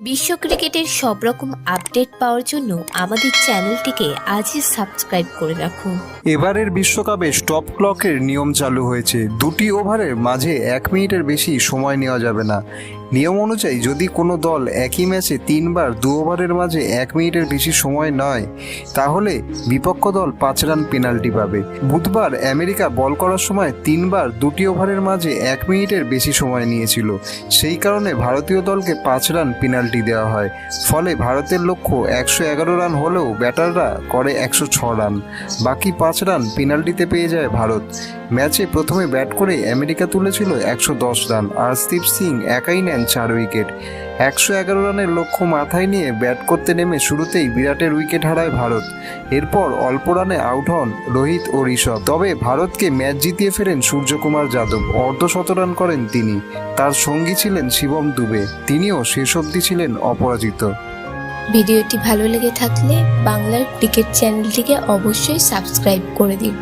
বিশ্ব ক্রিকেটের সব রকম আপডেট পাওয়ার জন্য আমাদের চ্যানেলটিকে আজই সাবস্ক্রাইব করে রাখুন। এবারের বিশ্বকাপে স্টপ ক্লকের নিয়ম চালু হয়েছে। দুটি ওভারের মাঝে 1 মিনিটের বেশি সময় নেওয়া যাবে না। নিয়ম অনুযায়ী যদি কোনো দল একই ম্যাচে 3 বার 2 ওভারের মাঝে 1 মিনিটের বেশি সময় নয়, তাহলে বিপক্ষ দল 5 রান পেনাল্টি পাবে। বুধবার আমেরিকা বল করার সময় 3 বার 2টি ওভারের মাঝে 1 মিনিটের বেশি সময় নিয়েছিল। সেই কারণে ভারতীয় দলকে 5 রান পেনাল্টি দেওয়া হয়। ফলে ভারতের লক্ষ্য 111 রান হলেও ব্যাটাররা করে 106 রান। বাকি 5 রান পেনাল্টিতে পেয়ে যায় ভারত। ম্যাচে প্রথমে ব্যাট করে আমেরিকা তুলেছিল 110 রান, আর স্টিভ সিং একাই নেন 4 উইকেট। 111 রানের লক্ষ্য মাথায় নিয়ে ব্যাট করতে নেমে শুরুতেই বিরাটের উইকেট হারায় ভারত। এরপর অল্প রানে আউট হন রোহিত ও ঋষভ। তবে ভারতকে ম্যাচ জিতিয়ে ফেরেন সূর্যকুমার যাদব, অর্ধশতরান করেন তিনি। তার সঙ্গী ছিলেন শিবম দুবে, তিনিও শেষ অবধি ছিলেন অপরাজিত। ভিডিওটি ভালো লেগে থাকলে বাংলার ক্রিকেট চ্যানেলটিকে অবশ্যই সাবস্ক্রাইব করে দিন।